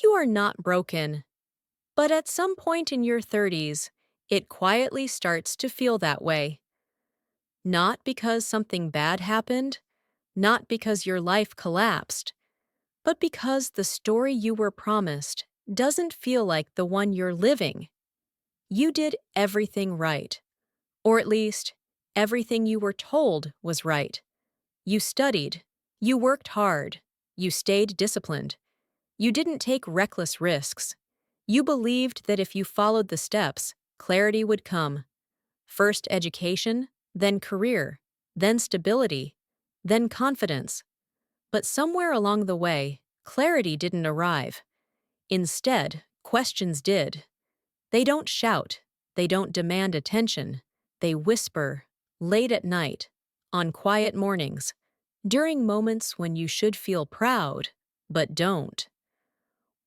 You are not broken, but at some point in your 30s, it quietly starts to feel that way. Not because something bad happened, not because your life collapsed, but because the story you were promised doesn't feel like the one you're living. You did everything right, or at least, everything you were told was right. You studied, you worked hard, you stayed disciplined, you didn't take reckless risks. You believed that if you followed the steps, clarity would come. First education, then career, then stability, then confidence. But somewhere along the way, clarity didn't arrive. Instead, questions did. They don't shout, they don't demand attention, they whisper, late at night, on quiet mornings, during moments when you should feel proud, but don't.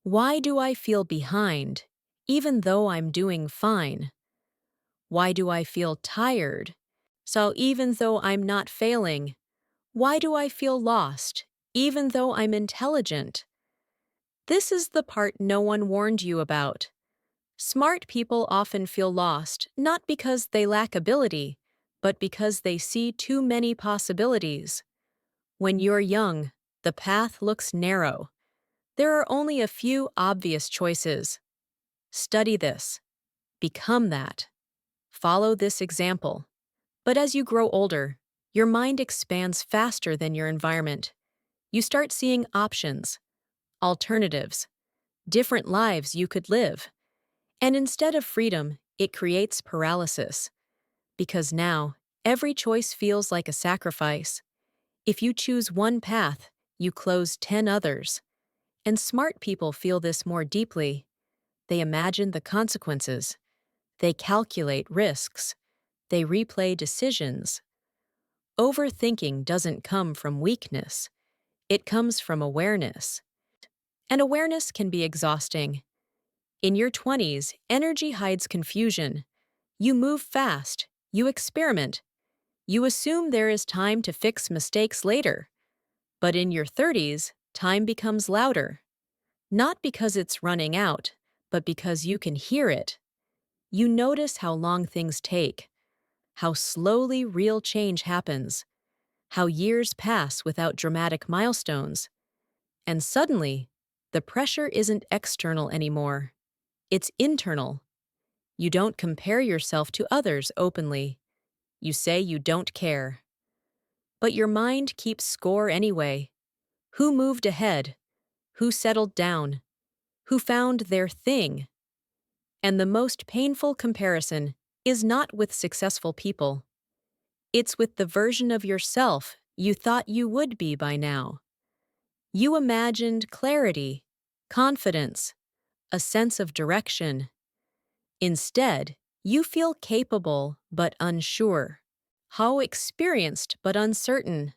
Why do I feel behind, even though I'm doing fine? Why do I feel tired? So even though I'm not failing, why do I feel lost, even though I'm intelligent? This is the part no one warned you about. Smart people often feel lost, not because they lack ability, but because they see too many possibilities. When you're young, the path looks narrow. There are only a few obvious choices. Study this. Become that. Follow this example. But as you grow older, your mind expands faster than your environment. You start seeing options, alternatives, different lives you could live. And instead of freedom, it creates paralysis. Because now, every choice feels like a sacrifice. If you choose one path, you close 10 others. And smart people feel this more deeply. They imagine the consequences. They calculate risks. They replay decisions. Overthinking doesn't come from weakness. It comes from awareness. And awareness can be exhausting. In your 20s, energy hides confusion. You move fast. You experiment. You assume there is time to fix mistakes later. But in your 30s, time becomes louder. Not because it's running out, but because you can hear it. You notice how long things take, how slowly real change happens, how years pass without dramatic milestones. And suddenly, the pressure isn't external anymore. It's internal. You don't compare yourself to others openly. You say you don't care. But your mind keeps score anyway. Who moved ahead? Who settled down? Who found their thing? And the most painful comparison is not with successful people. It's with the version of yourself you thought you would be by now. You imagined clarity, confidence, a sense of direction. Instead, you feel capable but unsure, how experienced but uncertain.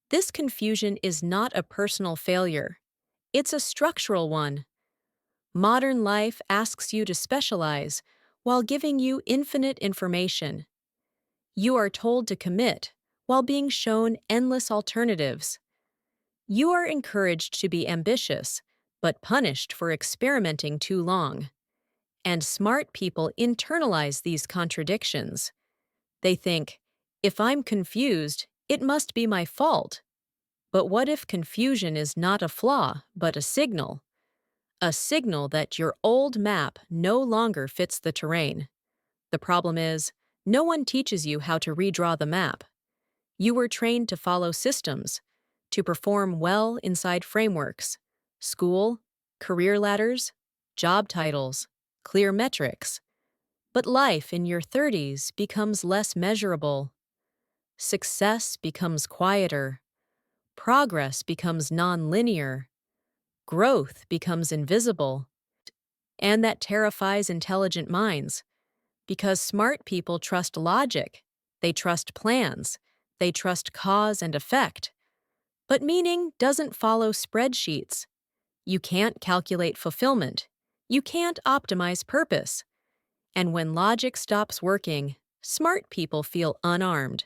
This confusion is not a personal failure. It's a structural one. Modern life asks you to specialize while giving you infinite information. You are told to commit while being shown endless alternatives. You are encouraged to be ambitious, but punished for experimenting too long. And smart people internalize these contradictions. They think, if I'm confused, it must be my fault. But what if confusion is not a flaw, but a signal? A signal that your old map no longer fits the terrain. The problem is, no one teaches you how to redraw the map. You were trained to follow systems, to perform well inside frameworks, school, career ladders, job titles, clear metrics. But life in your 30s becomes less measurable. Success becomes quieter. Progress becomes non-linear. Growth becomes invisible. And that terrifies intelligent minds, because smart people trust logic, they trust plans, they trust cause and effect. But meaning doesn't follow spreadsheets. You can't calculate fulfillment. You can't optimize purpose. And when logic stops working, smart people feel unarmed.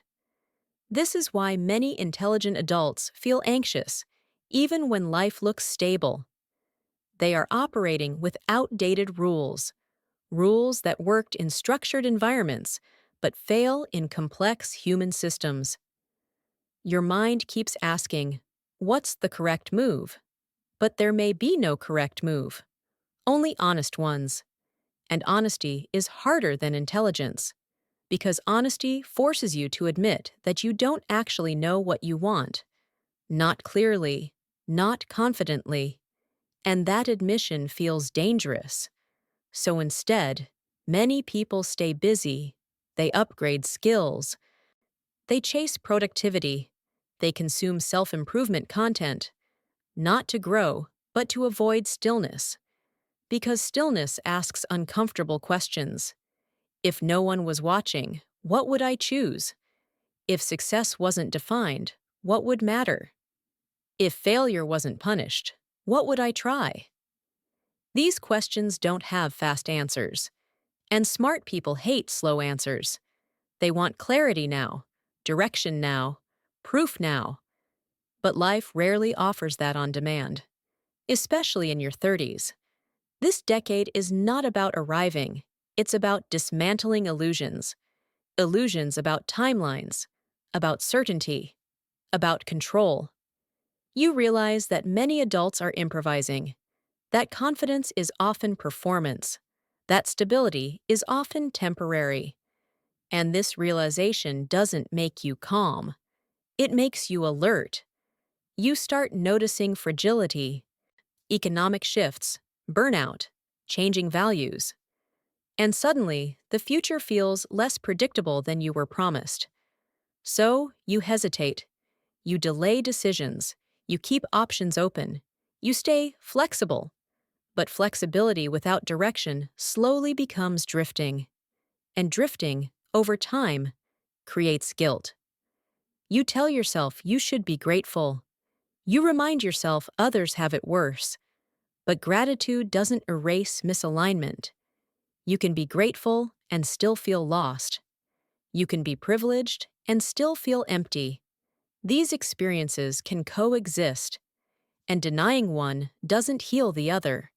This is why many intelligent adults feel anxious, even when life looks stable. They are operating with outdated rules, rules that worked in structured environments but fail in complex human systems. Your mind keeps asking, what's the correct move? But there may be no correct move, only honest ones. And honesty is harder than intelligence, because honesty forces you to admit that you don't actually know what you want, not clearly, not confidently, and that admission feels dangerous. So instead, many people stay busy, they upgrade skills, they chase productivity, they consume self-improvement content, not to grow, but to avoid stillness. Because stillness asks uncomfortable questions. If no one was watching, what would I choose? If success wasn't defined, what would matter? If failure wasn't punished, what would I try? These questions don't have fast answers. And smart people hate slow answers. They want clarity now, direction now, proof now. But life rarely offers that on demand, especially in your 30s. This decade is not about arriving, it's about dismantling illusions. Illusions about timelines, about certainty, about control. You realize that many adults are improvising, that confidence is often performance, that stability is often temporary. And this realization doesn't make you calm. It makes you alert. You start noticing fragility, economic shifts, burnout, changing values. And suddenly, the future feels less predictable than you were promised. So, you hesitate. You delay decisions. You keep options open. You stay flexible. But flexibility without direction slowly becomes drifting. And drifting, over time, creates guilt. You tell yourself you should be grateful. You remind yourself others have it worse. But gratitude doesn't erase misalignment. You can be grateful and still feel lost. You can be privileged and still feel empty. These experiences can coexist, and denying one doesn't heal the other.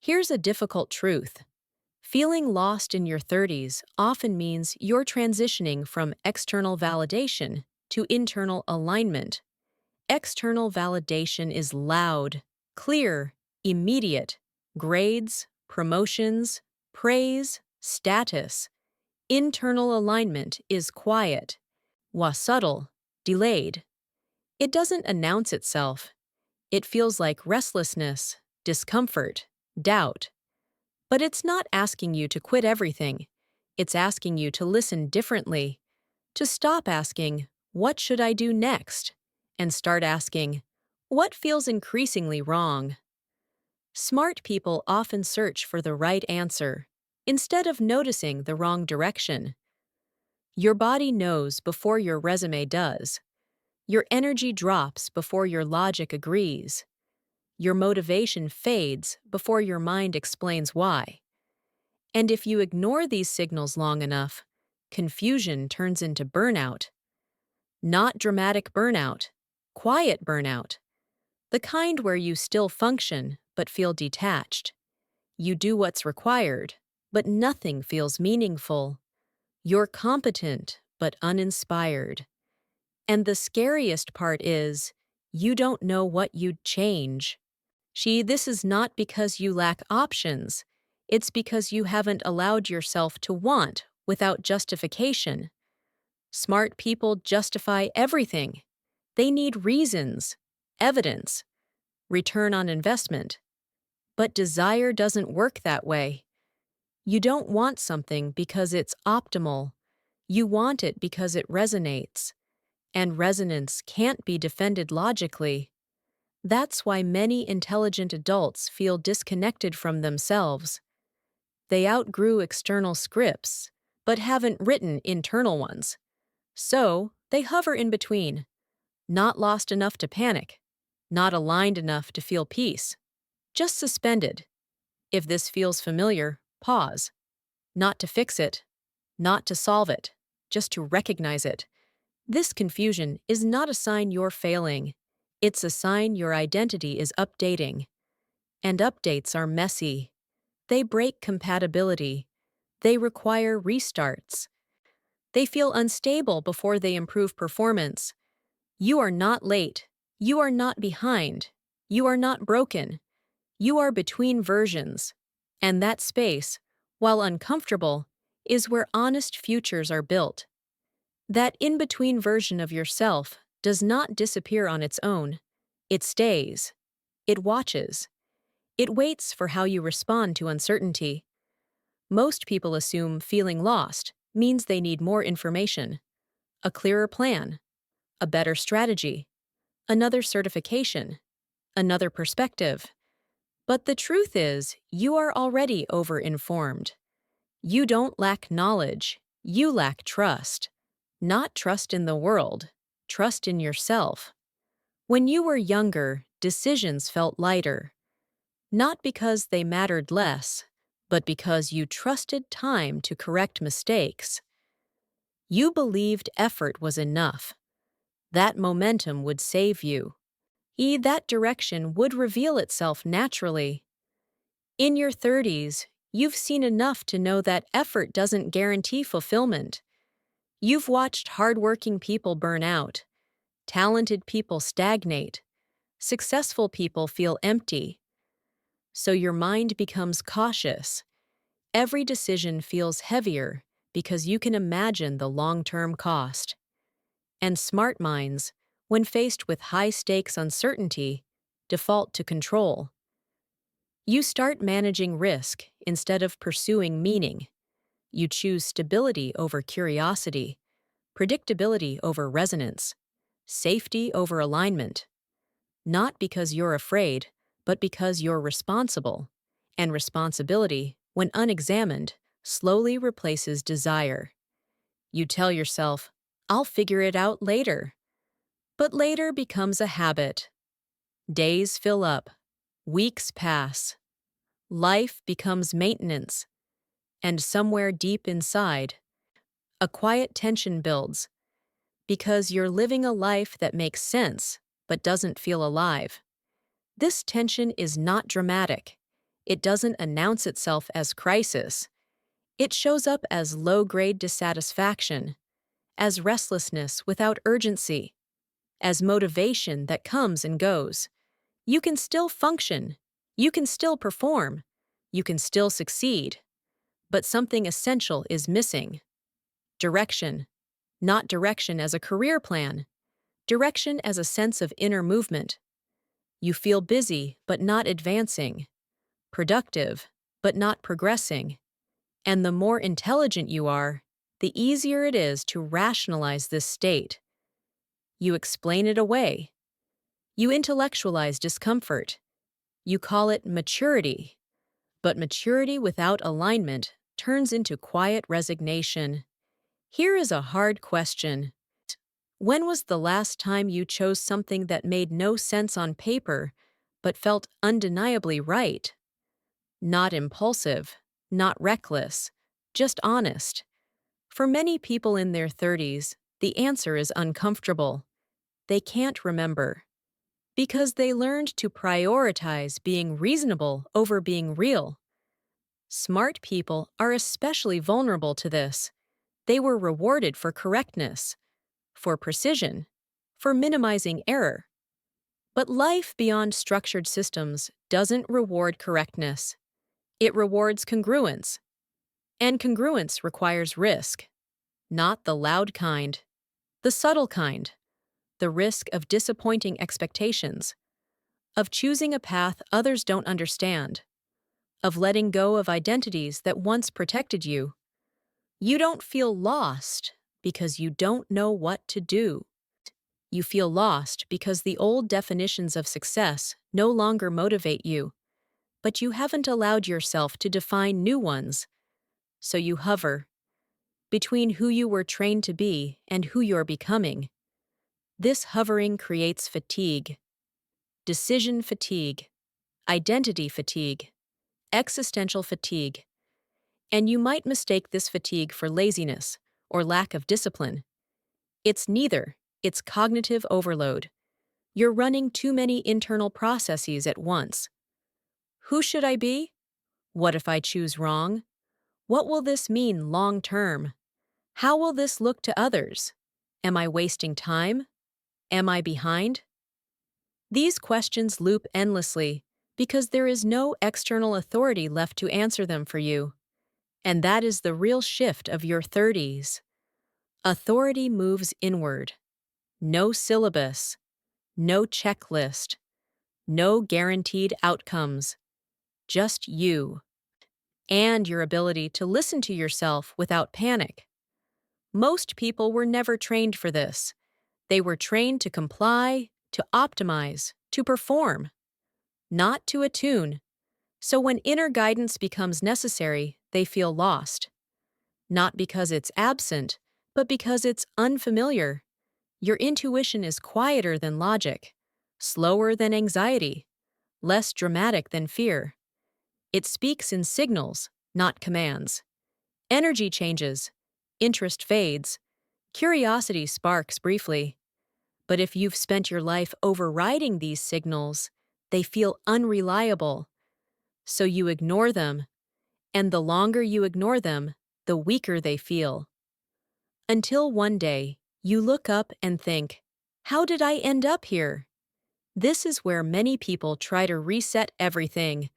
Here's a difficult truth. Feeling lost in your 30s often means you're transitioning from external validation to internal alignment. External validation is loud, clear, immediate. Grades, promotions, praise, status. Internal alignment is quiet, while subtle, delayed. It doesn't announce itself. It feels like restlessness, discomfort, doubt. But it's not asking you to quit everything. It's asking you to listen differently, to stop asking, what should I do next? And start asking, what feels increasingly wrong? Smart people often search for the right answer, instead of noticing the wrong direction. Your body knows before your resume does. Your energy drops before your logic agrees. Your motivation fades before your mind explains why. And if you ignore these signals long enough, confusion turns into burnout. Not dramatic burnout, quiet burnout. The kind where you still function but feel detached. You do what's required, but nothing feels meaningful. You're competent but uninspired. And the scariest part is, you don't know what you'd change. This is not because you lack options. It's because you haven't allowed yourself to want without justification. Smart people justify everything. They need reasons, evidence, return on investment. But desire doesn't work that way. You don't want something because it's optimal. You want it because it resonates. And resonance can't be defended logically. That's why many intelligent adults feel disconnected from themselves. They outgrew external scripts, but haven't written internal ones. So, they hover in between, not lost enough to panic, not aligned enough to feel peace, just suspended. If this feels familiar, pause. Not to fix it, not to solve it, just to recognize it. This confusion is not a sign you're failing. It's a sign your identity is updating. And updates are messy. They break compatibility. They require restarts. They feel unstable before they improve performance. You are not late. You are not behind. You are not broken. You are between versions. And that space, while uncomfortable, is where honest futures are built. That in-between version of yourself does not disappear on its own. It stays. It watches. It waits for how you respond to uncertainty. Most people assume feeling lost means they need more information, a clearer plan, a better strategy, another certification, another perspective. But the truth is, you are already over-informed. You don't lack knowledge, you lack trust. Not trust in the world, trust in yourself. When you were younger, decisions felt lighter. Not because they mattered less, but because you trusted time to correct mistakes. You believed effort was enough. That momentum would save you. That direction would reveal itself naturally. In your 30s, you've seen enough to know that effort doesn't guarantee fulfillment. You've watched hardworking people burn out, talented people stagnate, successful people feel empty. So your mind becomes cautious. Every decision feels heavier because you can imagine the long-term cost. And smart minds, when faced with high-stakes uncertainty, default to control. You start managing risk instead of pursuing meaning. You choose stability over curiosity, predictability over resonance, safety over alignment. Not because you're afraid, but because you're responsible. And responsibility, when unexamined, slowly replaces desire. You tell yourself, I'll figure it out later. But later becomes a habit. Days fill up. Weeks pass. Life becomes maintenance. And somewhere deep inside, a quiet tension builds. Because you're living a life that makes sense, but doesn't feel alive. This tension is not dramatic. It doesn't announce itself as crisis. It shows up as low-grade dissatisfaction, as restlessness without urgency, as motivation that comes and goes. You can still function. You can still perform. You can still succeed. But something essential is missing. Direction. Not direction as a career plan. Direction as a sense of inner movement. You feel busy but not advancing. Productive but not progressing. And the more intelligent you are, the easier it is to rationalize this state. You explain it away. You intellectualize discomfort. You call it maturity. But maturity without alignment turns into quiet resignation. Here is a hard question. When was the last time you chose something that made no sense on paper, but felt undeniably right? Not impulsive, not reckless, just honest. For many people in their 30s, the answer is uncomfortable. They can't remember. Because they learned to prioritize being reasonable over being real. Smart people are especially vulnerable to this. They were rewarded for correctness, for precision, for minimizing error. But life beyond structured systems doesn't reward correctness. It rewards congruence. And congruence requires risk. Not the loud kind, the subtle kind. The risk of disappointing expectations, of choosing a path others don't understand, of letting go of identities that once protected you. You don't feel lost because you don't know what to do. You feel lost because the old definitions of success no longer motivate you, but you haven't allowed yourself to define new ones. So you hover between who you were trained to be and who you're becoming. This hovering creates fatigue. Decision fatigue, identity fatigue, existential fatigue. And you might mistake this fatigue for laziness or lack of discipline. It's neither. It's cognitive overload. You're running too many internal processes at once. Who should I be? What if I choose wrong? What will this mean long term? How will this look to others? Am I wasting time? Am I behind? These questions loop endlessly because there is no external authority left to answer them for you. And that is the real shift of your 30s. Authority moves inward. No syllabus, no checklist, no guaranteed outcomes. Just you and your ability to listen to yourself without panic. Most people were never trained for this. They were trained to comply, to optimize, to perform, not to attune. So when inner guidance becomes necessary, they feel lost. Not because it's absent, but because it's unfamiliar. Your intuition is quieter than logic, slower than anxiety, less dramatic than fear. It speaks in signals, not commands. Energy changes, interest fades, curiosity sparks briefly. But if you've spent your life overriding these signals, they feel unreliable. So you ignore them, and the longer you ignore them, the weaker they feel. Until one day, you look up and think, how did I end up here? This is where many people try to reset everything.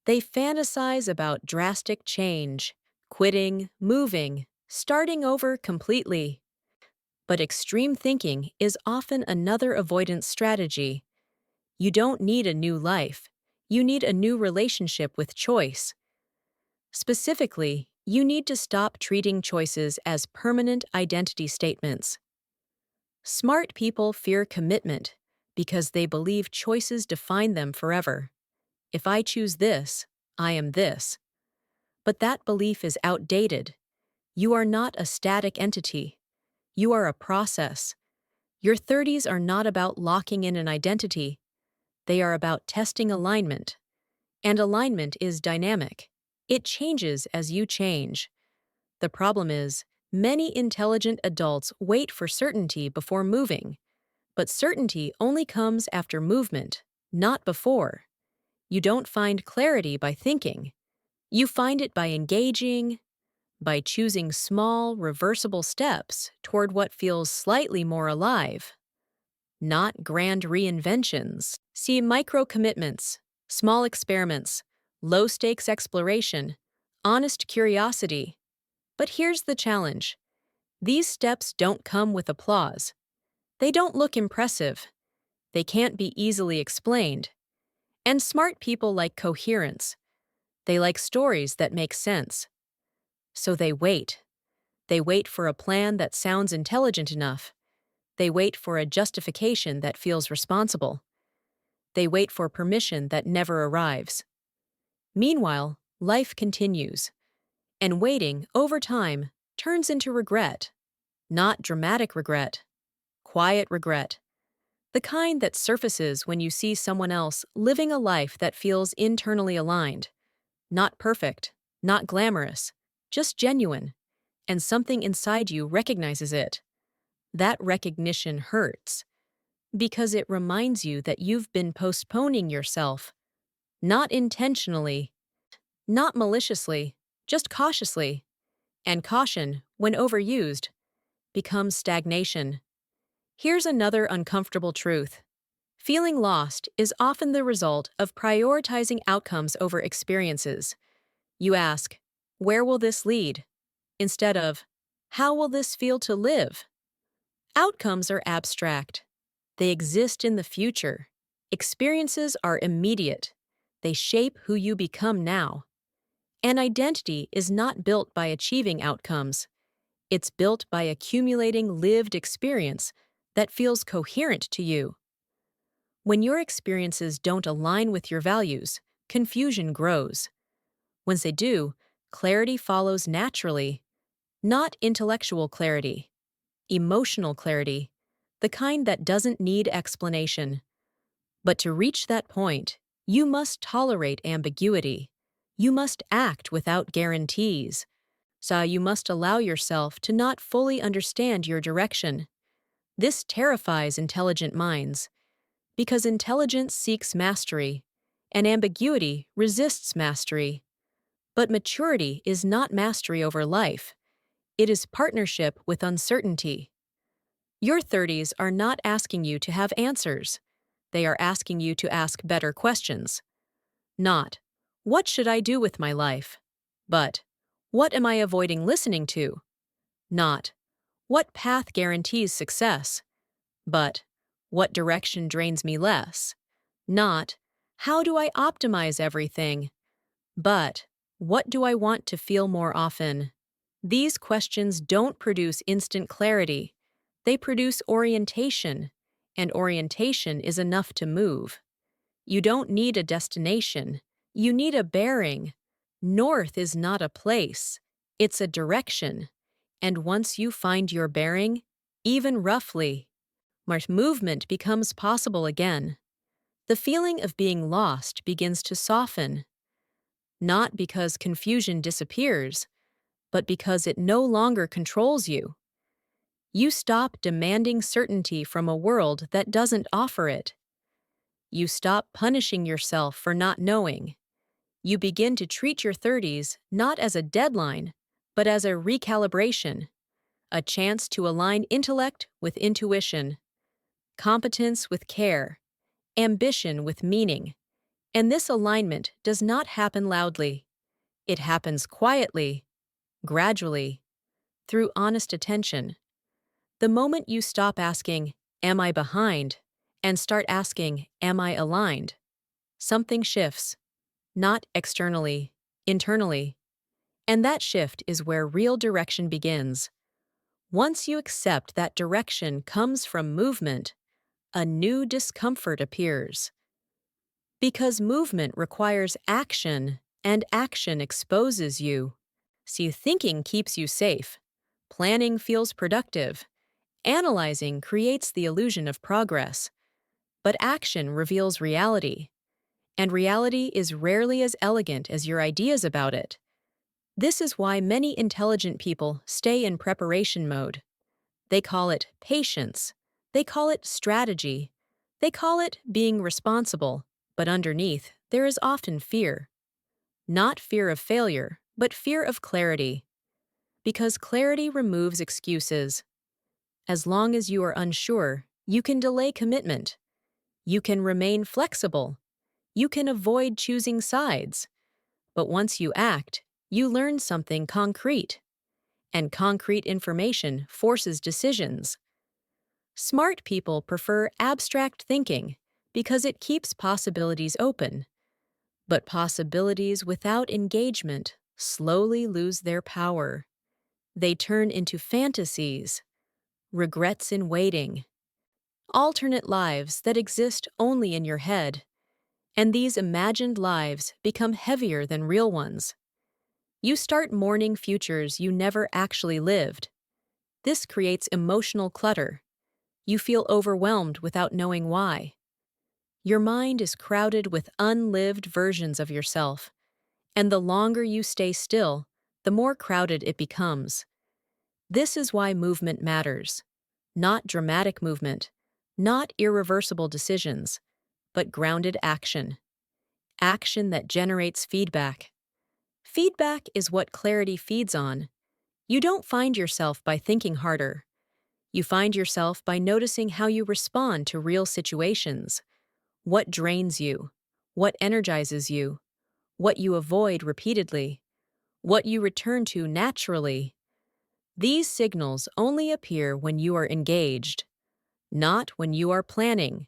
They fantasize about drastic change, quitting, moving, starting over completely. But extreme thinking is often another avoidance strategy. You don't need a new life. You need a new relationship with choice. Specifically, you need to stop treating choices as permanent identity statements. Smart people fear commitment because they believe choices define them forever. If I choose this, I am this. But that belief is outdated. You are not a static entity. You are a process. Your 30s are not about locking in an identity. They are about testing alignment. And alignment is dynamic. It changes as you change. The problem is, many intelligent adults wait for certainty before moving. But certainty only comes after movement, not before. You don't find clarity by thinking. You find it by engaging, by choosing small, reversible steps toward what feels slightly more alive. Not grand reinventions. See micro commitments, small experiments, low stakes exploration, honest curiosity. But here's the challenge. These steps don't come with applause. They don't look impressive. They can't be easily explained. And smart people like coherence. They like stories that make sense. So they wait. They wait for a plan that sounds intelligent enough. They wait for a justification that feels responsible. They wait for permission that never arrives. Meanwhile, life continues. And waiting, over time, turns into regret. Not dramatic regret. Quiet regret. The kind that surfaces when you see someone else living a life that feels internally aligned. Not perfect, not glamorous, just genuine. And something inside you recognizes it. That recognition hurts. Because it reminds you that you've been postponing yourself. Not intentionally, not maliciously, just cautiously. And caution, when overused, becomes stagnation. Here's another uncomfortable truth. Feeling lost is often the result of prioritizing outcomes over experiences. You ask, where will this lead? Instead of, how will this feel to live? Outcomes are abstract. They exist in the future. Experiences are immediate. They shape who you become now. An identity is not built by achieving outcomes. It's built by accumulating lived experience that feels coherent to you. When your experiences don't align with your values, confusion grows. Once they do, clarity follows naturally. Not intellectual clarity, emotional clarity, the kind that doesn't need explanation. But to reach that point, you must tolerate ambiguity. You must act without guarantees. So you must allow yourself to not fully understand your direction. This terrifies intelligent minds, because intelligence seeks mastery, and ambiguity resists mastery. But maturity is not mastery over life. It is partnership with uncertainty. Your 30s are not asking you to have answers. They are asking you to ask better questions. Not, what should I do with my life? But, what am I avoiding listening to? Not, what path guarantees success? But, what direction drains me less? Not, how do I optimize everything? But, what do I want to feel more often? These questions don't produce instant clarity. They produce orientation, and orientation is enough to move. You don't need a destination. You need a bearing. North is not a place. It's a direction. And once you find your bearing, even roughly, movement becomes possible again. The feeling of being lost begins to soften, not because confusion disappears, but because it no longer controls you. You stop demanding certainty from a world that doesn't offer it. You stop punishing yourself for not knowing. You begin to treat your 30s not as a deadline, but as a recalibration, a chance to align intellect with intuition, competence with care, ambition with meaning. And this alignment does not happen loudly. It happens quietly, gradually, through honest attention. The moment you stop asking, "Am I behind?" and start asking, "Am I aligned?" something shifts, not externally, internally. And that shift is where real direction begins. Once you accept that direction comes from movement, a new discomfort appears. Because movement requires action, and action exposes you. See, thinking keeps you safe. Planning feels productive. Analyzing creates the illusion of progress. But action reveals reality. And reality is rarely as elegant as your ideas about it. This is why many intelligent people stay in preparation mode. They call it patience. They call it strategy. They call it being responsible. But underneath, there is often fear. Not fear of failure, but fear of clarity. Because clarity removes excuses. As long as you are unsure, you can delay commitment. You can remain flexible. You can avoid choosing sides. But once you act, you learn something concrete. And concrete information forces decisions. Smart people prefer abstract thinking because it keeps possibilities open. But possibilities without engagement slowly lose their power. They turn into fantasies, regrets in waiting, alternate lives that exist only in your head. And these imagined lives become heavier than real ones. You start mourning futures you never actually lived. This creates emotional clutter. You feel overwhelmed without knowing why. Your mind is crowded with unlived versions of yourself, and the longer you stay still, the more crowded it becomes. This is why movement matters. Not dramatic movement, not irreversible decisions, but grounded action. Action that generates feedback. Feedback is what clarity feeds on. You don't find yourself by thinking harder. You find yourself by noticing how you respond to real situations. What drains you? What energizes you? What you avoid repeatedly? What you return to naturally? These signals only appear when you are engaged, not when you are planning.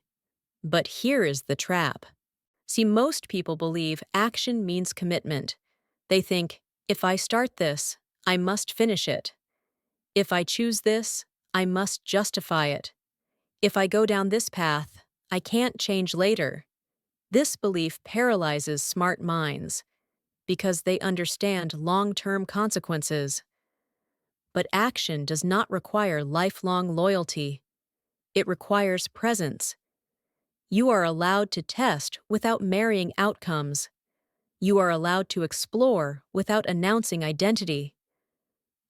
But here is the trap. See, most people believe action means commitment. They think, if I start this, I must finish it. If I choose this, I must justify it. If I go down this path, I can't change later. This belief paralyzes smart minds because they understand long-term consequences. But action does not require lifelong loyalty. It requires presence. You are allowed to test without marrying outcomes. You are allowed to explore without announcing identity.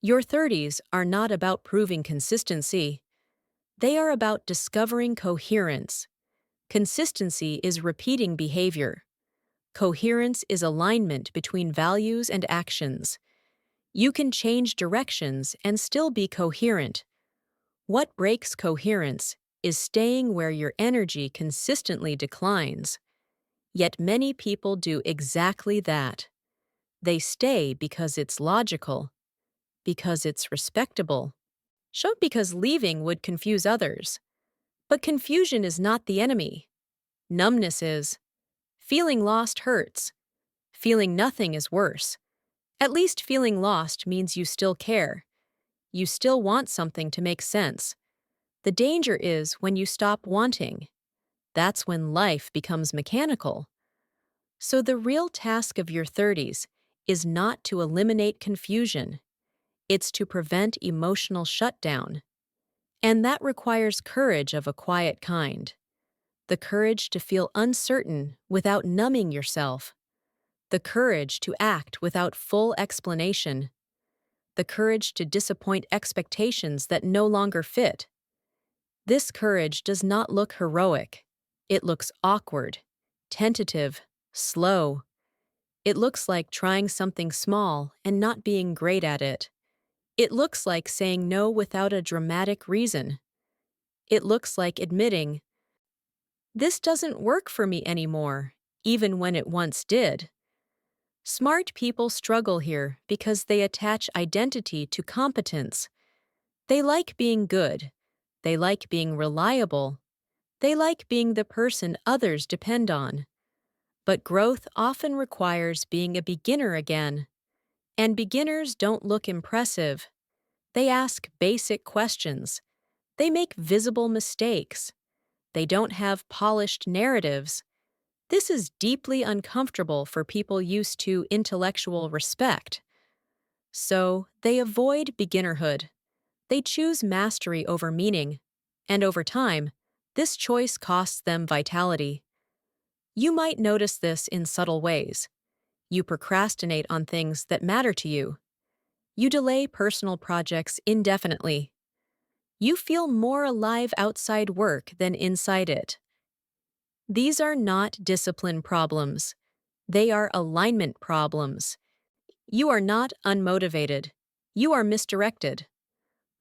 Your 30s are not about proving consistency. They are about discovering coherence. Consistency is repeating behavior. Coherence is alignment between values and actions. You can change directions and still be coherent. What breaks coherence is staying where your energy consistently declines. Yet many people do exactly that. They stay because it's logical, because it's respectable, because leaving would confuse others. But confusion is not the enemy. Numbness is. Feeling lost hurts. Feeling nothing is worse. At least feeling lost means you still care. You still want something to make sense. The danger is when you stop wanting. That's when life becomes mechanical. So the real task of your 30s is not to eliminate confusion. It's to prevent emotional shutdown. And that requires courage of a quiet kind. The courage to feel uncertain without numbing yourself. The courage to act without full explanation. The courage to disappoint expectations that no longer fit. This courage does not look heroic. It looks awkward, tentative, slow. It looks like trying something small and not being great at it. It looks like saying no without a dramatic reason. It looks like admitting, this doesn't work for me anymore, even when it once did. Smart people struggle here because they attach identity to competence. They like being good. They like being reliable. They like being the person others depend on. But growth often requires being a beginner again. And beginners don't look impressive. They ask basic questions. They make visible mistakes. They don't have polished narratives. This is deeply uncomfortable for people used to intellectual respect. So, they avoid beginnerhood. They choose mastery over meaning. And over time, this choice costs them vitality. You might notice this in subtle ways. You procrastinate on things that matter to you. You delay personal projects indefinitely. You feel more alive outside work than inside it. These are not discipline problems. They are alignment problems. You are not unmotivated. You are misdirected.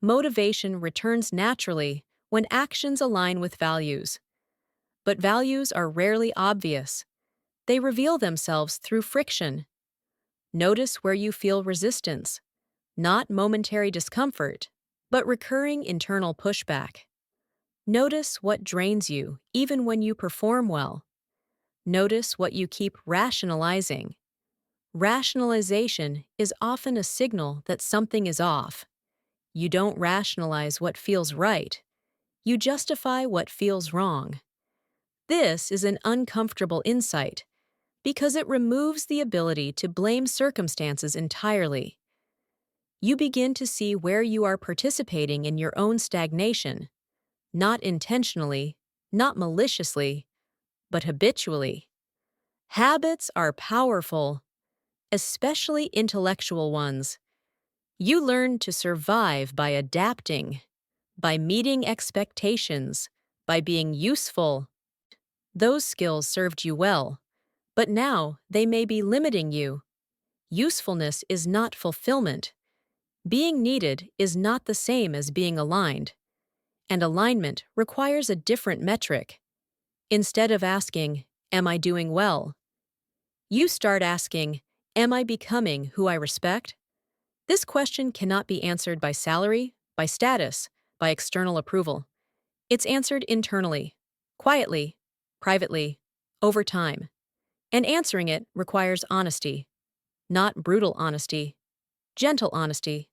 Motivation returns naturally when actions align with values. But values are rarely obvious. They reveal themselves through friction. Notice where you feel resistance, not momentary discomfort, but recurring internal pushback. Notice what drains you, even when you perform well. Notice what you keep rationalizing. Rationalization is often a signal that something is off. You don't rationalize what feels right. You justify what feels wrong. This is an uncomfortable insight because it removes the ability to blame circumstances entirely. You begin to see where you are participating in your own stagnation, not intentionally, not maliciously, but habitually. Habits are powerful, especially intellectual ones. You learn to survive by adapting, by meeting expectations, by being useful. Those skills served you well, but now they may be limiting you. Usefulness is not fulfillment. Being needed is not the same as being aligned. And alignment requires a different metric. Instead of asking, am I doing well? You start asking, am I becoming who I respect? This question cannot be answered by salary, by status, by external approval. It's answered internally, quietly, privately, over time. And answering it requires honesty. Not brutal honesty, gentle honesty,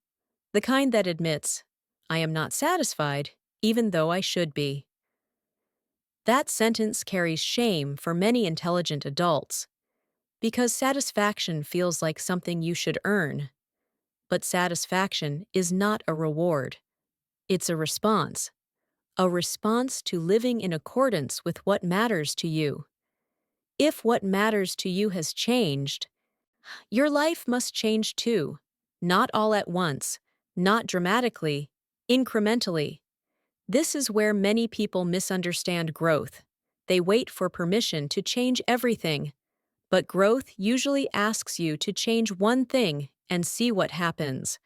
the kind that admits, I am not satisfied, even though I should be. That sentence carries shame for many intelligent adults, because satisfaction feels like something you should earn. But satisfaction is not a reward. It's a response to living in accordance with what matters to you. If what matters to you has changed, your life must change too, not all at once, not dramatically, incrementally. This is where many people misunderstand growth. They wait for permission to change everything. But growth usually asks you to change one thing and see what happens.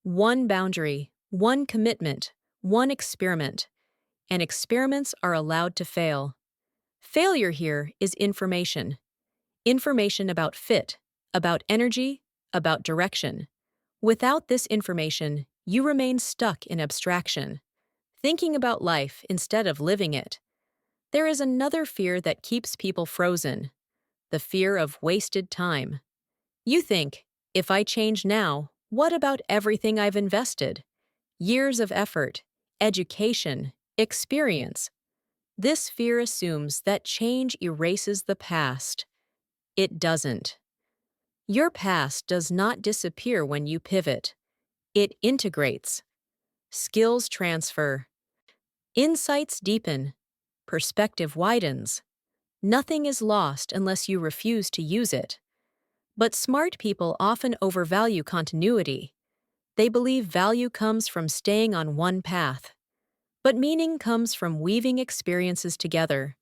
One boundary, one commitment, one experiment. And experiments are allowed to fail. Failure here is information. Information about fit, about energy, about direction. Without this information, you remain stuck in abstraction, thinking about life instead of living it. There is another fear that keeps people frozen: the fear of wasted time. You think, if I change now, what about everything I've invested? Years of effort, education, experience. This fear assumes that change erases the past. It doesn't. Your past does not disappear when you pivot. It integrates. Skills transfer. Insights deepen. Perspective widens. Nothing is lost unless you refuse to use it. But smart people often overvalue continuity. They believe value comes from staying on one path. But meaning comes from weaving experiences together.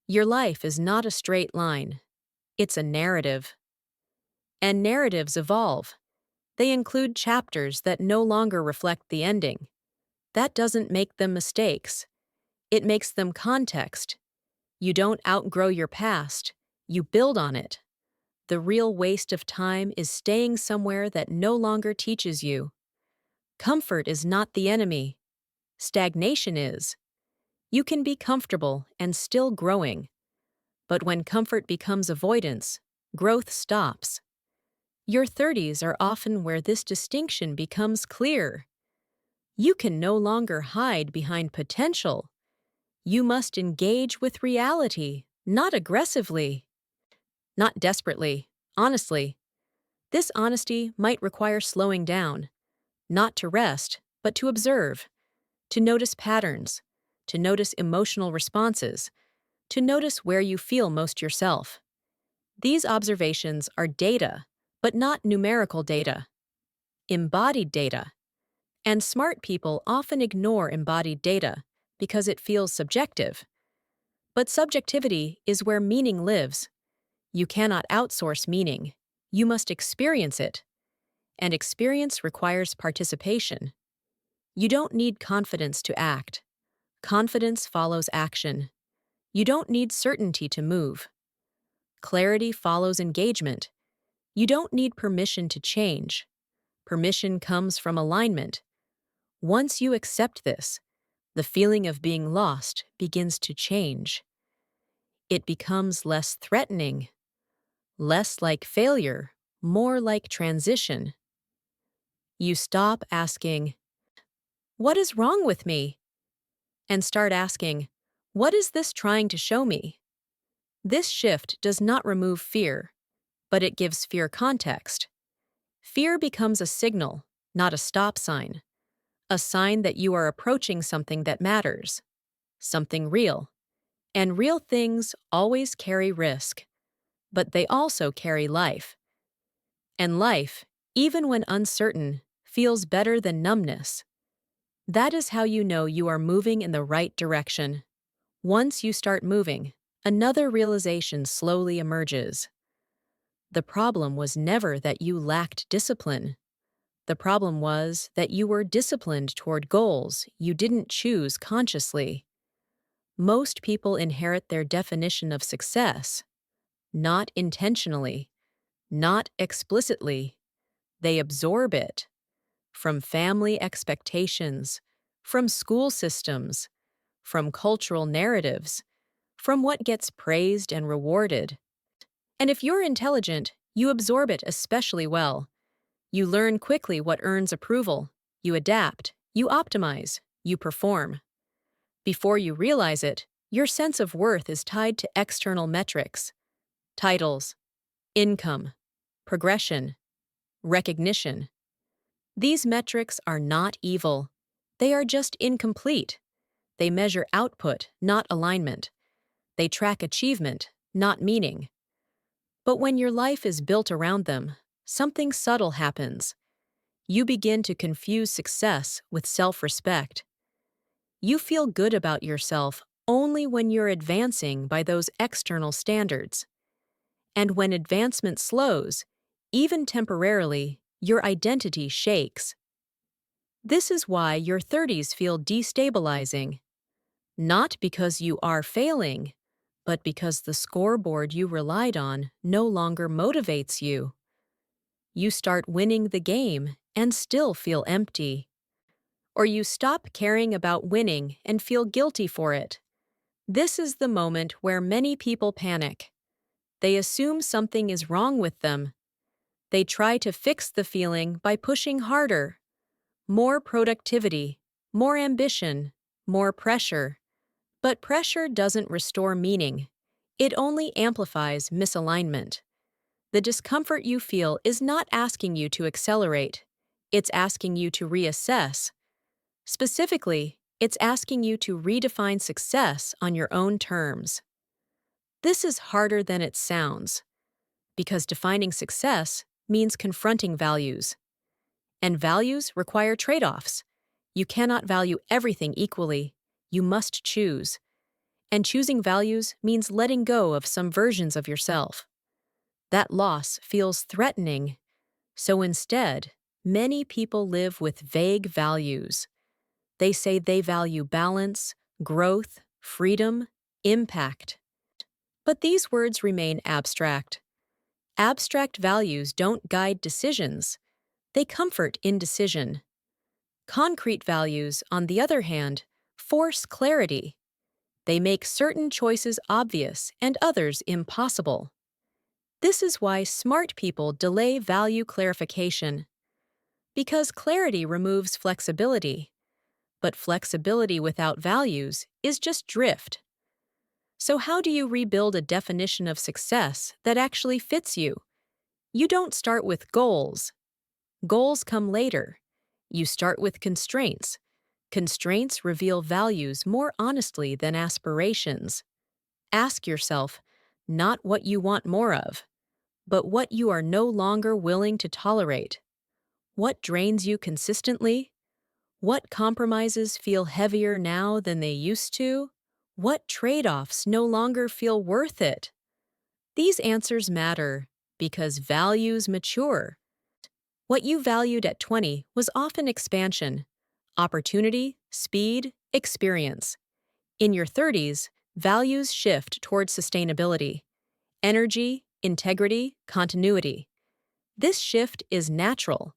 Your life is not a straight line. It's a narrative. And narratives evolve. They include chapters that no longer reflect the ending. That doesn't make them mistakes. It makes them context. You don't outgrow your past. You build on it. The real waste of time is staying somewhere that no longer teaches you. Comfort is not the enemy. Stagnation is. You can be comfortable and still growing. But when comfort becomes avoidance, growth stops. Your 30s are often where this distinction becomes clear. You can no longer hide behind potential. You must engage with reality, not aggressively, not desperately, honestly. This honesty might require slowing down, not to rest, but to observe, to notice patterns, to notice emotional responses, to notice where you feel most yourself. These observations are data, but not numerical data, embodied data. And smart people often ignore embodied data because it feels subjective. But subjectivity is where meaning lives. You cannot outsource meaning. You must experience it. And experience requires participation. You don't need confidence to act. Confidence follows action. You don't need certainty to move. Clarity follows engagement. You don't need permission to change. Permission comes from alignment. Once you accept this, the feeling of being lost begins to change. It becomes less threatening, less like failure, more like transition. You stop asking, "What is wrong with me?" and start asking, "What is this trying to show me?" This shift does not remove fear, but it gives fear context. Fear becomes a signal, not a stop sign, a sign that you are approaching something that matters, something real. And real things always carry risk, but they also carry life. And life, even when uncertain, feels better than numbness. That is how you know you are moving in the right direction. Once you start moving, another realization slowly emerges. The problem was never that you lacked discipline. The problem was that you were disciplined toward goals you didn't choose consciously. Most people inherit their definition of success, not intentionally, not explicitly. They absorb it from family expectations, from school systems, from cultural narratives, from what gets praised and rewarded. And if you're intelligent, you absorb it especially well. You learn quickly what earns approval. You adapt, you optimize, you perform. Before you realize it, your sense of worth is tied to external metrics: titles, income, progression, recognition. These metrics are not evil. They are just incomplete. They measure output, not alignment. They track achievement, not meaning. But when your life is built around them, something subtle happens. You begin to confuse success with self-respect. You feel good about yourself only when you're advancing by those external standards. And when advancement slows, even temporarily, your identity shakes. This is why your 30s feel destabilizing. Not because you are failing, but because the scoreboard you relied on no longer motivates you. You start winning the game and still feel empty. Or you stop caring about winning and feel guilty for it. This is the moment where many people panic. They assume something is wrong with them. They try to fix the feeling by pushing harder. More productivity, more ambition, more pressure. But pressure doesn't restore meaning. It only amplifies misalignment. The discomfort you feel is not asking you to accelerate. It's asking you to reassess. Specifically, it's asking you to redefine success on your own terms. This is harder than it sounds, because defining success means confronting values. And values require trade-offs. You cannot value everything equally. You must choose. And choosing values means letting go of some versions of yourself. That loss feels threatening. So instead, many people live with vague values. They say they value balance, growth, freedom, impact. But these words remain abstract. Abstract values don't guide decisions. They comfort indecision. Concrete values, on the other hand, force clarity. They make certain choices obvious and others impossible. This is why smart people delay value clarification. Because clarity removes flexibility. But flexibility without values is just drift. So how do you rebuild a definition of success that actually fits you? You don't start with goals. Goals come later. You start with constraints. Constraints reveal values more honestly than aspirations. Ask yourself, not what you want more of, but what you are no longer willing to tolerate. What drains you consistently? What compromises feel heavier now than they used to? What trade-offs no longer feel worth it? These answers matter because values mature. What you valued at 20 was often expansion, opportunity, speed, experience. In your 30s, values shift towards sustainability, energy, integrity, continuity. This shift is natural,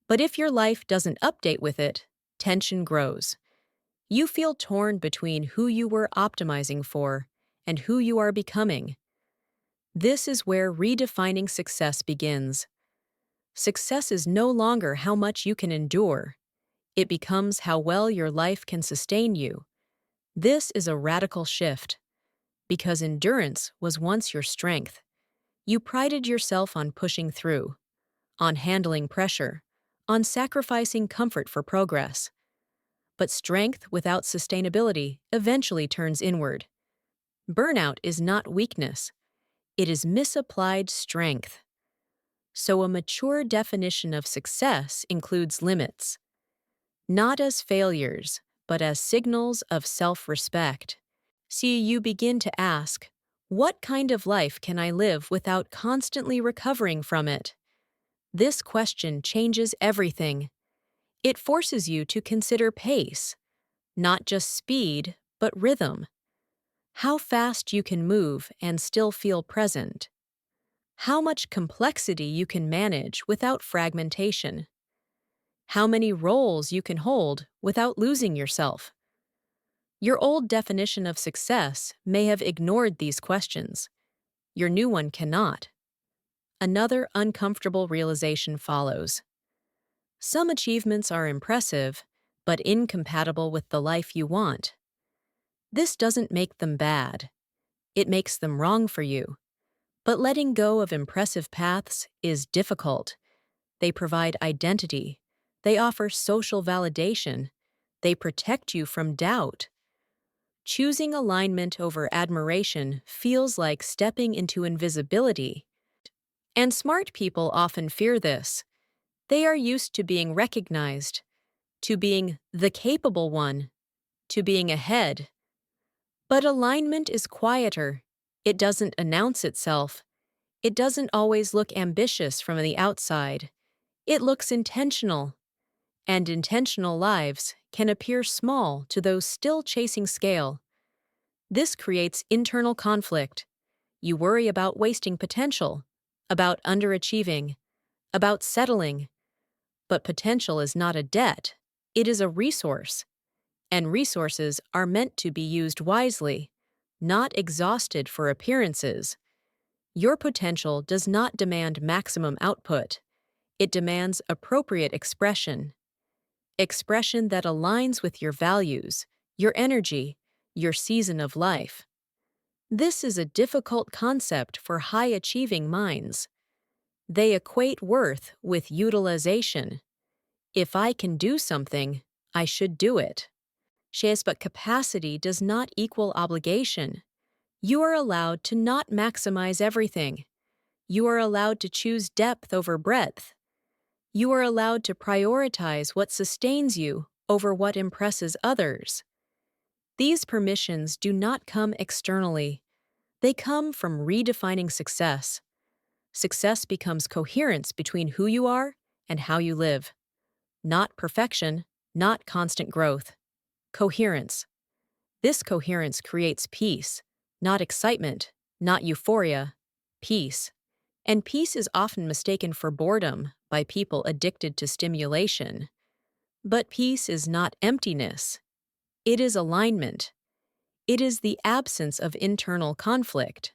but if your life doesn't update with it, tension grows. You feel torn between who you were optimizing for and who you are becoming. This is where redefining success begins. Success is no longer how much you can endure. It becomes how well your life can sustain you. This is a radical shift, because endurance was once your strength. You prided yourself on pushing through, on handling pressure, on sacrificing comfort for progress. But strength without sustainability eventually turns inward. Burnout is not weakness. It is misapplied strength. So a mature definition of success includes limits, not as failures, but as signals of self-respect. See, you begin to ask, what kind of life can I live without constantly recovering from it? This question changes everything. It forces you to consider pace, not just speed, but rhythm. How fast you can move and still feel present. How much complexity you can manage without fragmentation. How many roles you can hold without losing yourself. Your old definition of success may have ignored these questions. Your new one cannot. Another uncomfortable realization follows. Some achievements are impressive, but incompatible with the life you want. This doesn't make them bad. It makes them wrong for you. But letting go of impressive paths is difficult. They provide identity. They offer social validation. They protect you from doubt. Choosing alignment over admiration feels like stepping into invisibility. And smart people often fear this. They are used to being recognized, to being the capable one, to being ahead. But alignment is quieter. It doesn't announce itself. It doesn't always look ambitious from the outside. It looks intentional, and intentional lives can appear small to those still chasing scale. This creates internal conflict. You worry about wasting potential, about underachieving, about settling. But potential is not a debt, it is a resource. And resources are meant to be used wisely, not exhausted for appearances. Your potential does not demand maximum output. It demands appropriate expression. Expression that aligns with your values, your energy, your season of life. This is a difficult concept for high-achieving minds. They equate worth with utilization. If I can do something, I should do it. But capacity does not equal obligation. You are allowed to not maximize everything. You are allowed to choose depth over breadth. You are allowed to prioritize what sustains you over what impresses others. These permissions do not come externally. They come from redefining success. Success becomes coherence between who you are and how you live. Not perfection, not constant growth. Coherence. This coherence creates peace, not excitement, not euphoria, peace. And peace is often mistaken for boredom by people addicted to stimulation. But peace is not emptiness. It is alignment. It is the absence of internal conflict.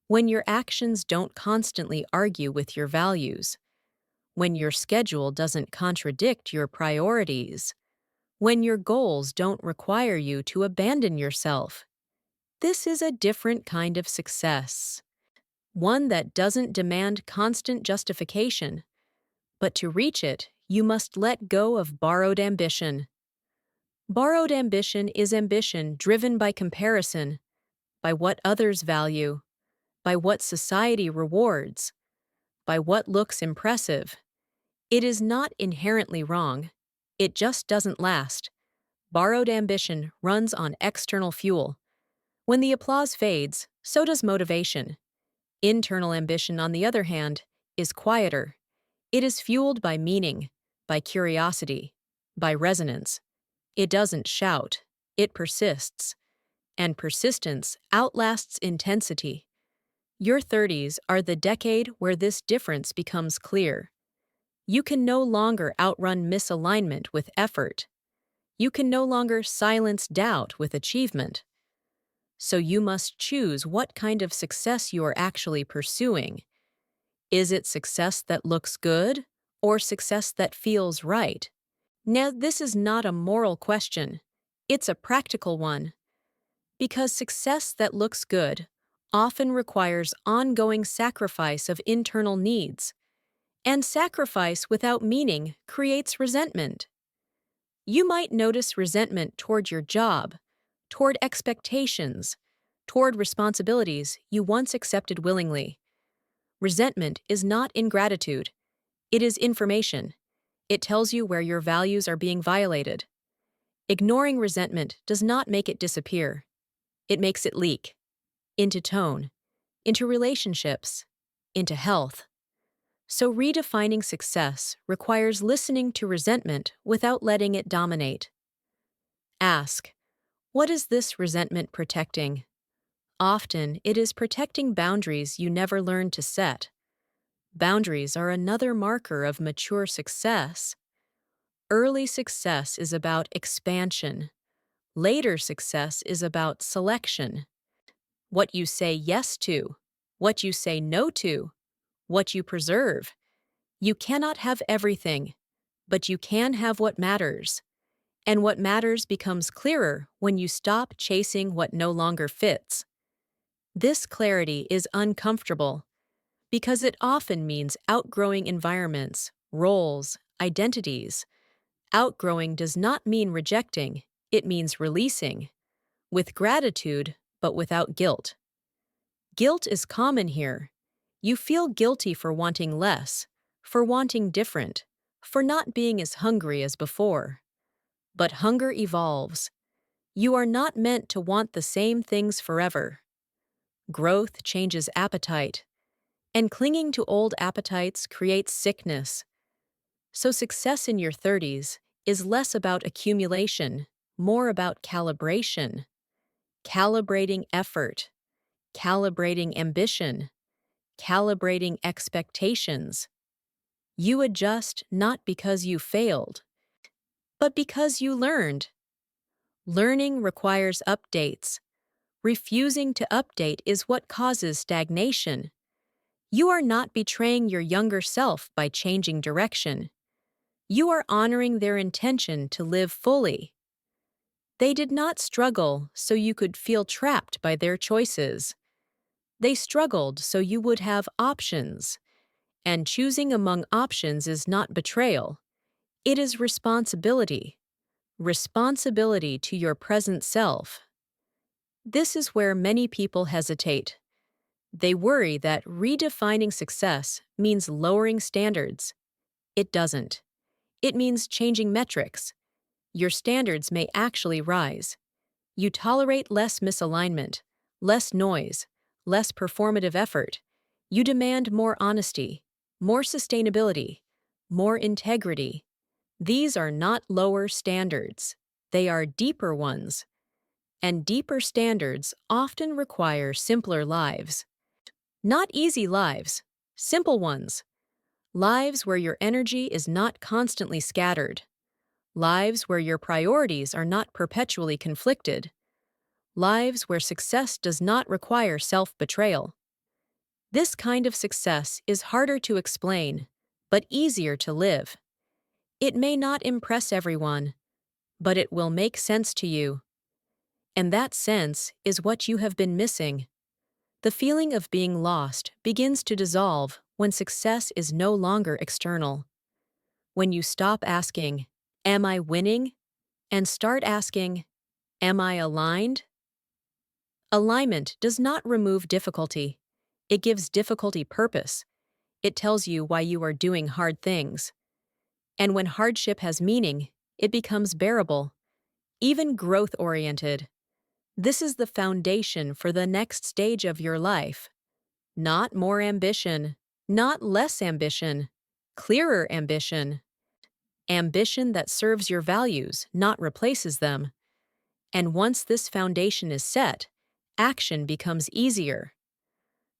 When your actions don't constantly argue with your values, when your schedule doesn't contradict your priorities, when your goals don't require you to abandon yourself. This is a different kind of success. One that doesn't demand constant justification. But to reach it, you must let go of borrowed ambition. Borrowed ambition is ambition driven by comparison, by what others value, by what society rewards, by what looks impressive. It is not inherently wrong. It just doesn't last. Borrowed ambition runs on external fuel. When the applause fades, so does motivation. Internal ambition, on the other hand, is quieter. It is fueled by meaning, by curiosity, by resonance. It doesn't shout, it persists. And persistence outlasts intensity. Your 30s are the decade where this difference becomes clear. You can no longer outrun misalignment with effort. You can no longer silence doubt with achievement. So you must choose what kind of success you are actually pursuing. Is it success that looks good, or success that feels right? Now, this is not a moral question. It's a practical one. Because success that looks good often requires ongoing sacrifice of internal needs, and sacrifice without meaning creates resentment. You might notice resentment toward your job, toward expectations, toward responsibilities you once accepted willingly. Resentment is not ingratitude. It is information. It tells you where your values are being violated. Ignoring resentment does not make it disappear. It makes it leak into tone, into relationships, into health. So redefining success requires listening to resentment without letting it dominate. Ask, what is this resentment protecting? Often, it is protecting boundaries you never learned to set. Boundaries are another marker of mature success. Early success is about expansion. Later success is about selection. What you say yes to, what you say no to, what you preserve. You cannot have everything, but you can have what matters. And what matters becomes clearer when you stop chasing what no longer fits. This clarity is uncomfortable because it often means outgrowing environments, roles, identities. Outgrowing does not mean rejecting, it means releasing. With gratitude, but without guilt. Guilt is common here. You feel guilty for wanting less, for wanting different, for not being as hungry as before. But hunger evolves. You are not meant to want the same things forever. Growth changes appetite. And clinging to old appetites creates sickness. So success in your 30s is less about accumulation, more about calibration. Calibrating effort, calibrating ambition, calibrating expectations. You adjust not because you failed, but because you learned. Learning requires updates. Refusing to update is what causes stagnation. You are not betraying your younger self by changing direction. You are honoring their intention to live fully. They did not struggle so you could feel trapped by their choices. They struggled so you would have options. And choosing among options is not betrayal. It is responsibility. Responsibility to your present self. This is where many people hesitate. They worry that redefining success means lowering standards. It doesn't. It means changing metrics. Your standards may actually rise. You tolerate less misalignment, less noise, less performative effort. You demand more honesty, more sustainability, more integrity. These are not lower standards. They are deeper ones. And deeper standards often require simpler lives. Not easy lives, simple ones. Lives where your energy is not constantly scattered. Lives where your priorities are not perpetually conflicted. Lives where success does not require self-betrayal. This kind of success is harder to explain, but easier to live. It may not impress everyone, but it will make sense to you. And that sense is what you have been missing. The feeling of being lost begins to dissolve when success is no longer external. When you stop asking, "Am I winning?" and start asking, "Am I aligned?" Alignment does not remove difficulty. It gives difficulty purpose. It tells you why you are doing hard things. And when hardship has meaning, it becomes bearable, even growth-oriented. This is the foundation for the next stage of your life. Not more ambition, not less ambition, clearer ambition. Ambition that serves your values, not replaces them. And once this foundation is set, action becomes easier.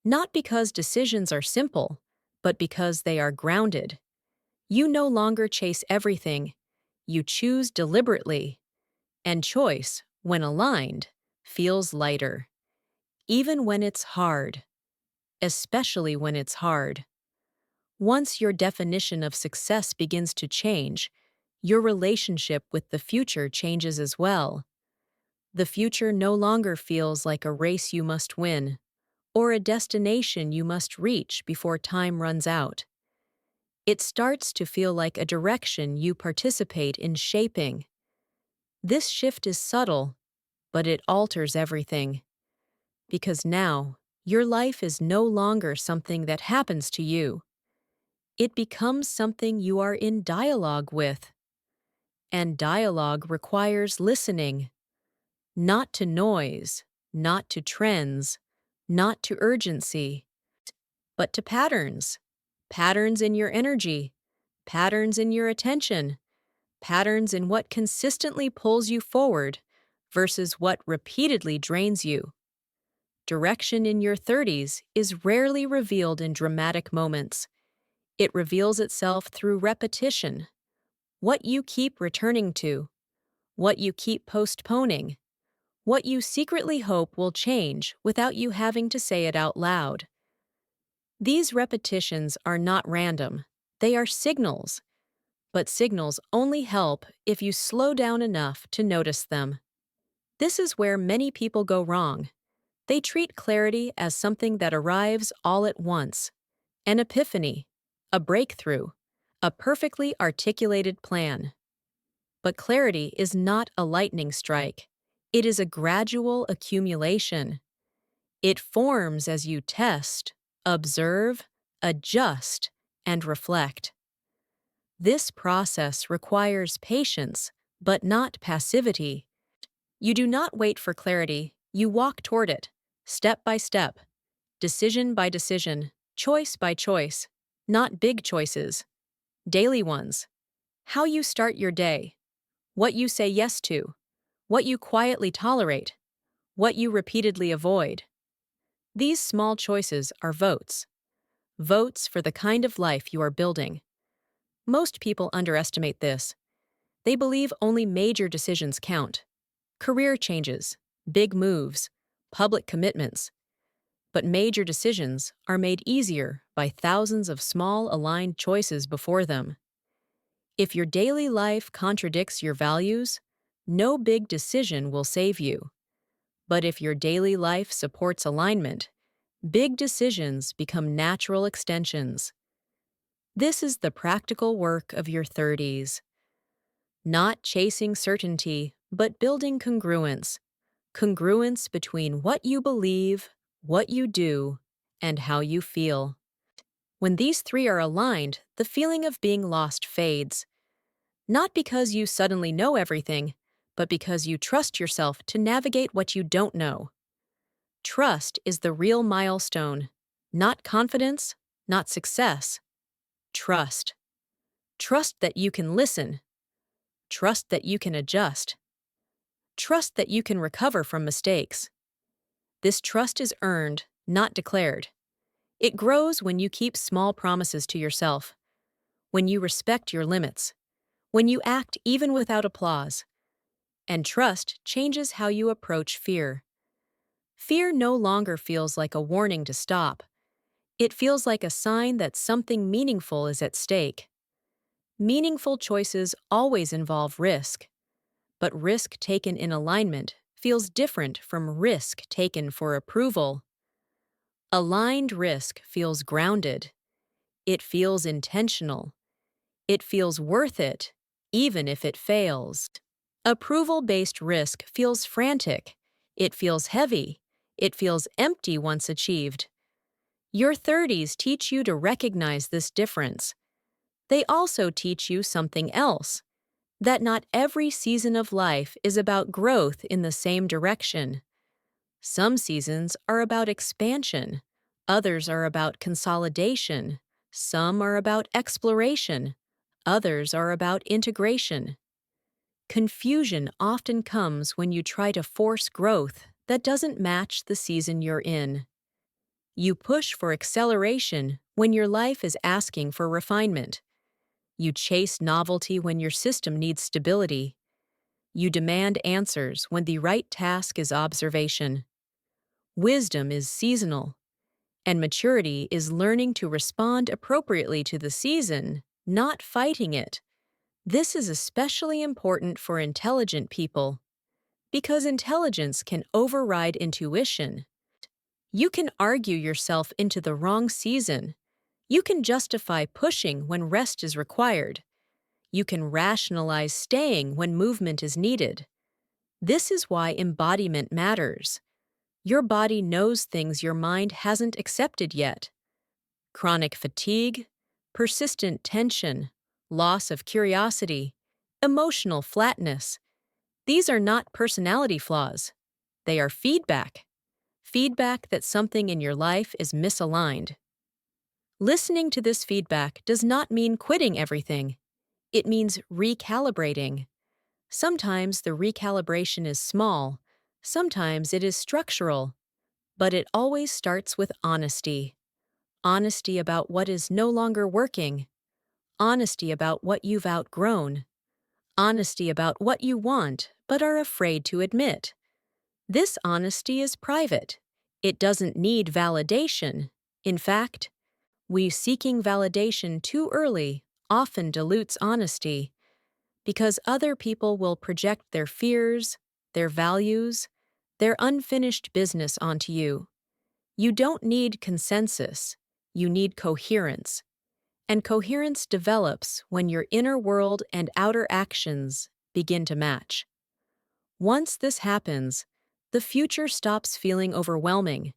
Not because decisions are simple, but because they are grounded. You no longer chase everything. You choose deliberately. And choice, when aligned, feels lighter. Even when it's hard. Especially when it's hard. Once your definition of success begins to change, your relationship with the future changes as well. The future no longer feels like a race you must win, or a destination you must reach before time runs out. It starts to feel like a direction you participate in shaping. This shift is subtle, but it alters everything. Because now, your life is no longer something that happens to you. It becomes something you are in dialogue with. And dialogue requires listening. Not to noise, not to trends, not to urgency, but to patterns. Patterns in your energy, patterns in your attention, patterns in what consistently pulls you forward versus what repeatedly drains you. Direction in your 30s is rarely revealed in dramatic moments. It reveals itself through repetition. What you keep returning to, what you keep postponing, what you secretly hope will change without you having to say it out loud. These repetitions are not random. They are signals. But signals only help if you slow down enough to notice them. This is where many people go wrong. They treat clarity as something that arrives all at once. An epiphany, a breakthrough, a perfectly articulated plan. But clarity is not a lightning strike. It is a gradual accumulation. It forms as you test, observe, adjust, and reflect. This process requires patience, but not passivity. You do not wait for clarity, you walk toward it, step by step, decision by decision. choice by choice, not big choices, daily ones. How you start your day, what you say yes to, what you quietly tolerate, what you repeatedly avoid. These small choices are votes. Votes for the kind of life you are building. Most people underestimate this. They believe only major decisions count. Career changes, big moves, public commitments. But major decisions are made easier by thousands of small aligned choices before them. If your daily life contradicts your values, no big decision will save you. But if your daily life supports alignment, big decisions become natural extensions. This is the practical work of your 30s. Not chasing certainty, but building congruence. Congruence between what you believe, what you do, and how you feel. When these three are aligned, the feeling of being lost fades. Not because you suddenly know everything, but because you trust yourself to navigate what you don't know. Trust is the real milestone. Not confidence, not success. Trust. Trust that you can listen. Trust that you can adjust. Trust that you can recover from mistakes. This trust is earned, not declared. It grows when you keep small promises to yourself, when you respect your limits, when you act even without applause. And trust changes how you approach fear. Fear no longer feels like a warning to stop. It feels like a sign that something meaningful is at stake. Meaningful choices always involve risk, but risk taken in alignment feels different from risk taken for approval. Aligned risk feels grounded. It feels intentional. It feels worth it, even if it fails. Approval-based risk feels frantic. It feels heavy. It feels empty once achieved. Your 30s teach you to recognize this difference. They also teach you something else, that not every season of life is about growth in the same direction. Some seasons are about expansion, others are about consolidation, some are about exploration, others are about integration. Confusion often comes when you try to force growth that doesn't match the season you're in. You push for acceleration when your life is asking for refinement. You chase novelty when your system needs stability. You demand answers when the right task is observation. Wisdom is seasonal, and maturity is learning to respond appropriately to the season, not fighting it. This is especially important for intelligent people, because intelligence can override intuition. You can argue yourself into the wrong season. You can justify pushing when rest is required. You can rationalize staying when movement is needed. This is why embodiment matters. Your body knows things your mind hasn't accepted yet. Chronic fatigue, persistent tension, loss of curiosity, emotional flatness. These are not personality flaws. They are feedback. Feedback that something in your life is misaligned. Listening to this feedback does not mean quitting everything. It means recalibrating. Sometimes the recalibration is small, sometimes it is structural, but it always starts with honesty. Honesty about what is no longer working. Honesty about what you've outgrown. Honesty about what you want but are afraid to admit. This honesty is private. It doesn't need validation. In fact, we seeking validation too early often dilutes honesty, because other people will project their fears, their values, their unfinished business onto you. You don't need consensus. You need coherence. And coherence develops when your inner world and outer actions begin to match. Once this happens, the future stops feeling overwhelming,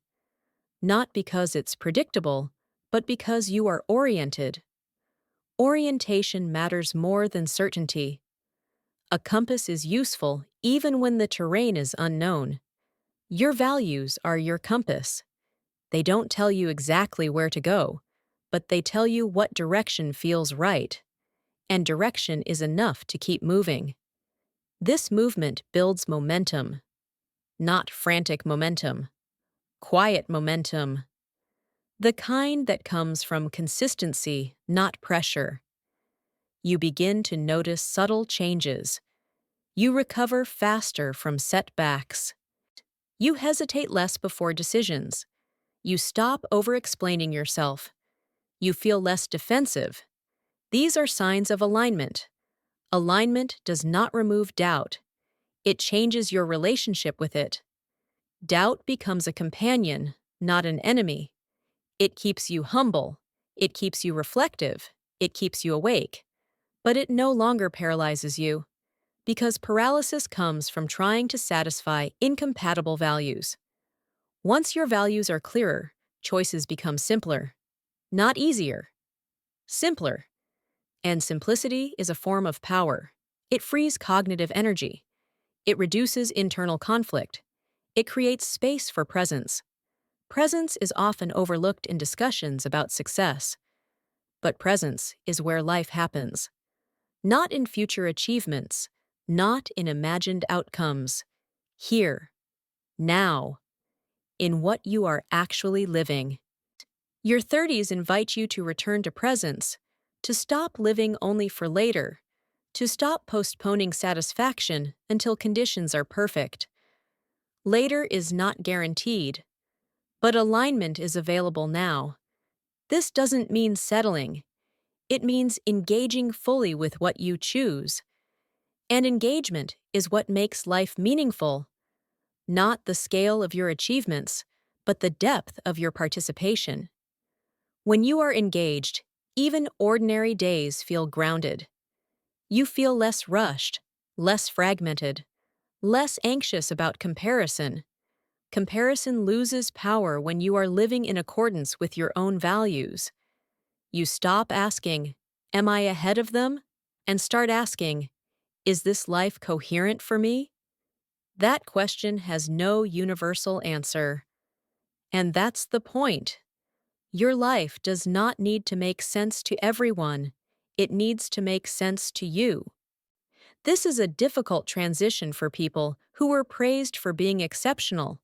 not because it's predictable, but because you are oriented. Orientation matters more than certainty. A compass is useful even when the terrain is unknown. Your values are your compass. They don't tell you exactly where to go, but they tell you what direction feels right, and direction is enough to keep moving. This movement builds momentum, not frantic momentum, quiet momentum, the kind that comes from consistency, not pressure. You begin to notice subtle changes. You recover faster from setbacks. You hesitate less before decisions. You stop over-explaining yourself. You feel less defensive. These are signs of alignment. Alignment does not remove doubt. It changes your relationship with it. Doubt becomes a companion, not an enemy. It keeps you humble. It keeps you reflective. It keeps you awake. But it no longer paralyzes you, because paralysis comes from trying to satisfy incompatible values. Once your values are clearer, choices become simpler. Not easier. Simpler. And simplicity is a form of power. It frees cognitive energy. It reduces internal conflict. It creates space for presence. Presence is often overlooked in discussions about success. But presence is where life happens. Not in future achievements, not in imagined outcomes. Here, now, in what you are actually living. Your 30s invite you to return to presence, to stop living only for later, to stop postponing satisfaction until conditions are perfect. Later is not guaranteed, but alignment is available now. This doesn't mean settling. It means engaging fully with what you choose. And engagement is what makes life meaningful, not the scale of your achievements, but the depth of your participation. When you are engaged, even ordinary days feel grounded. You feel less rushed, less fragmented, less anxious about comparison. Comparison loses power when you are living in accordance with your own values. You stop asking, "Am I ahead of them?" and start asking, "Is this life coherent for me?" That question has no universal answer. And that's the point. Your life does not need to make sense to everyone. It needs to make sense to you. This is a difficult transition for people who were praised for being exceptional,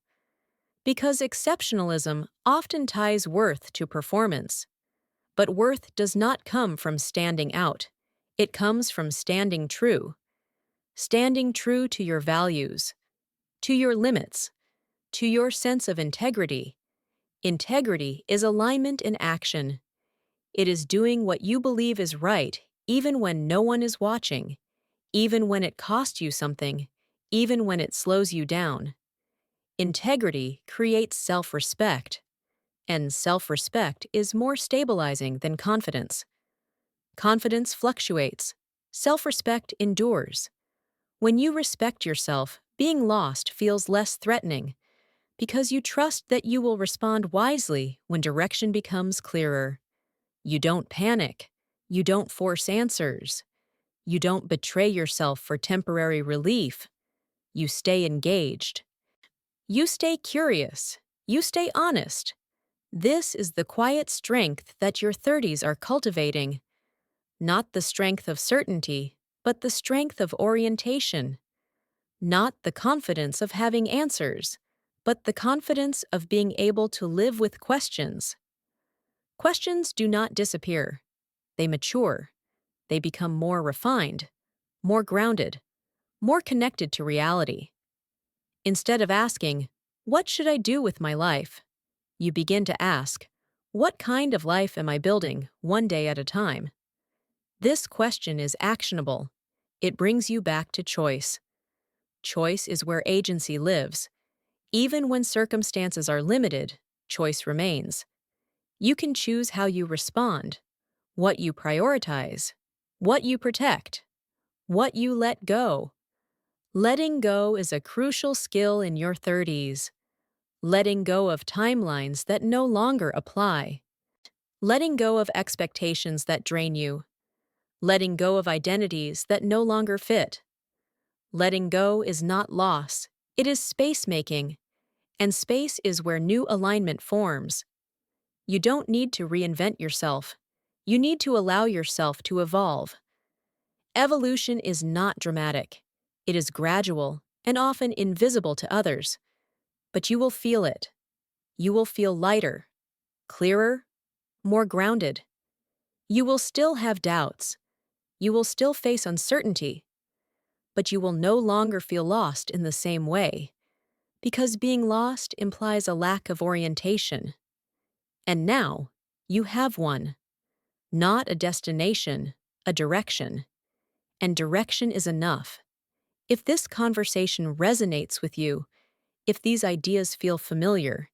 because exceptionalism often ties worth to performance. But worth does not come from standing out. It comes from standing true. Standing true to your values, to your limits, to your sense of integrity. Integrity is alignment in action. It is doing what you believe is right, even when no one is watching, even when it costs you something, even when it slows you down. Integrity creates self-respect, and self-respect is more stabilizing than confidence. Confidence fluctuates. Self-respect endures. When you respect yourself, being lost feels less threatening, because you trust that you will respond wisely when direction becomes clearer. You don't panic. You don't force answers. You don't betray yourself for temporary relief. You stay engaged. You stay curious. You stay honest. This is the quiet strength that your 30s are cultivating. Not the strength of certainty, but the strength of orientation. Not the confidence of having answers, but the confidence of being able to live with questions. Questions do not disappear. They mature. They become more refined, more grounded, more connected to reality. Instead of asking, "What should I do with my life?" you begin to ask, "What kind of life am I building, one day at a time?" This question is actionable. It brings you back to choice. Choice is where agency lives. Even when circumstances are limited, choice remains. You can choose how you respond, what you prioritize, what you protect, what you let go. Letting go is a crucial skill in your 30s. Letting go of timelines that no longer apply. Letting go of expectations that drain you. Letting go of identities that no longer fit. Letting go is not loss, it is space-making. And space is where new alignment forms. You don't need to reinvent yourself. You need to allow yourself to evolve. Evolution is not dramatic. It is gradual and often invisible to others. But you will feel it. You will feel lighter, clearer, more grounded. You will still have doubts. You will still face uncertainty. But you will no longer feel lost in the same way. Because being lost implies a lack of orientation. And now, you have one. Not a destination, a direction. And direction is enough. If this conversation resonates with you, if these ideas feel familiar,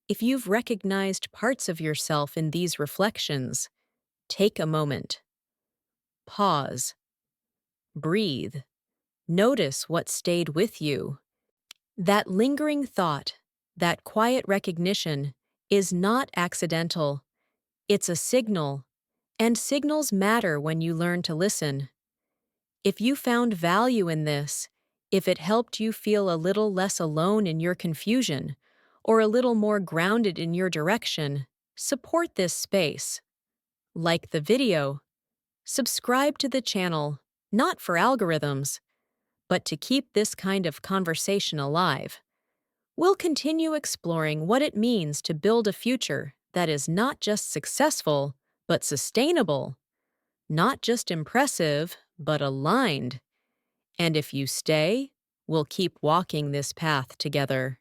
if you've recognized parts of yourself in these reflections, take a moment. Pause. Breathe. Notice what stayed with you. That lingering thought, that quiet recognition, is not accidental. It's a signal, and signals matter when you learn to listen. If you found value in this, if it helped you feel a little less alone in your confusion, or a little more grounded in your direction, support this space. Like the video. Subscribe to the channel, not for algorithms, but to keep this kind of conversation alive. We'll continue exploring what it means to build a future that is not just successful, but sustainable. Not just impressive, but aligned. And if you stay, we'll keep walking this path together.